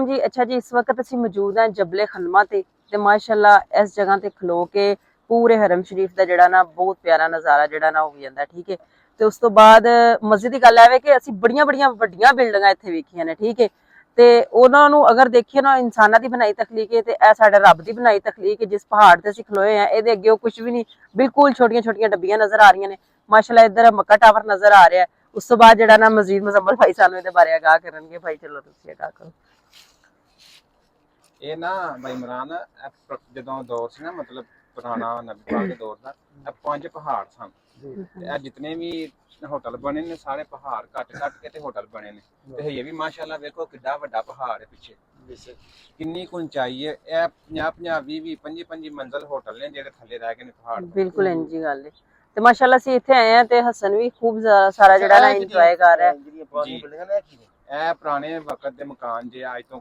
जी अच्छा जी इस वक्त ਅਸੀਂ ਮੌਜੂਦ ਹਾਂ ਜਬਲੇ ਖਲਮਾ ਤੇ ਮਾਸ਼ਾਅੱਲਾ ਇਸ ਜਗ੍ਹਾ ਤੇ ਖਲੋ ਕੇ ਪੂਰੇ ਹਰਮ ਸ਼ਰੀਫ ਦਾ ਜਿਹੜਾ ਨਾ ਬਹੁਤ ਪਿਆਰਾ ਨਜ਼ਾਰਾ ਜਿਹੜਾ ਨਾ ਹੋ ਜਾਂਦਾ ਠੀਕ ਹੈ ਤੇ ਉਸ ਤੋਂ ਬਾਅਦ ਮਸਜਿਦ ਦੀ ਗੱਲ ਆਵੇ ਕਿ ਅਸੀਂ ਬੜੀਆਂ ਵੱਡੀਆਂ ਬਿਲਡਿੰਗਾਂ ਇੱਥੇ ਵੇਖੀਆਂ ਨੇ ਠੀਕ ਹੈ ਤੇ ਉਹਨਾਂ ਨੂੰ ਅਗਰ ਦੇਖੀਏ ਨਾ ਇਨਸਾਨਾਂ ਦੀ ਬਣਾਈ ਤਖਲੀਕ ਹੈ ਤੇ ਇਹ ਸਾਡੇ ਰੱਬ ਦੀ ਬਣਾਈ ਤਖਲੀਕ ਹੈ ਜਿਸ ਪਹਾੜ ਤੇ ਅਸੀਂ ਖਲੋਏ ਆ ਇਹਦੇ ਅੱਗੇ ਉਹ ਕੁਝ ਵੀ ਨਹੀਂ ਬਿਲਕੁਲ ਛੋਟੀਆਂ ਡੱਬੀਆਂ ਨਜ਼ਰ ਆ ਰਹੀਆਂ ਨੇ ਮਾਸ਼ਾਅੱਲਾ ਇੱਧਰ ਮੱਕਾ ਟਾਵਰ ਨਜ਼ਰ ਆ ਰਿਹਾ ਉਸ ਤੋਂ ਬਾਅਦ ਜਿਹੜਾ ਨਾ ਮਸਜਿਦ ਮੁਜ਼ੰਮਲ ਭਾਈ ਸਾਨੂੰ ਇਹਦੇ ਬਾਰੇ ਆਗਾਹ ਕਰਨਗੇ ਭਾਈ ਚਲੋ ਤੁਸੀਂ ਆਗਾਹ ਕਰੋ ਇਹ ਨਾ ਬਾਈ ਇਮਰਾਨ ਜਦੋਂ ਦੌਰ ਸੀ ਨਾ ਮਤਲਬ ਪੁਰਾਣਾ ਨਬੀ ਪਾਕ ਦੇ ਦੌਰ ਦਾ ਇਹ 5 ਪਹਾੜ ਸਨ ਤੇ ਇਹ ਜਿੰਨੇ ਵੀ ਹੋਟਲ ਬਣੇ ਨੇ ਸਾਰੇ ਪਹਾੜ ਕੱਟ ਕੇ ਤੇ ਹੋਟਲ ਬਣੇ ਨੇ ਤੇ ਇਹ ਵੀ ਮਾਸ਼ਾਅੱਲਾ ਵੇਖੋ ਕਿੱਡਾ ਵੱਡਾ ਪਹਾੜ ਹੈ ਪਿੱਛੇ ਕਿੰਨੀ ਕੁ ਉਚਾਈ ਹੈ ਇਹ 50 20 ਮੰਜ਼ਲ ਹੋਟਲ ਨੇ ਜਿਹੜੇ ਥੱਲੇ ਰਹਿ ਗਏ ਨੇ ਪਹਾੜ ਬਿਲਕੁਲ ਇੰਜੀ ਗੱਲ ਹੈ ਤੇ ਮਾਸ਼ਾਅੱਲਾ ਅਸੀਂ ਇੱਥੇ ਆਏ ਆ ਤੇ ਹਸਨ ਵੀ ਖੂਬ ਸਾਰਾ ਜਿਹੜਾ ਨਾ ਇੰਜੋਏ ਕਰ ਰਿਹਾ ਹੈ ਇਹ ਪੁਰਾਣੇ ਵਕਤ ਦੇ ਮਕਾਨ ਜੇ ਅੱਜ ਤੋਂ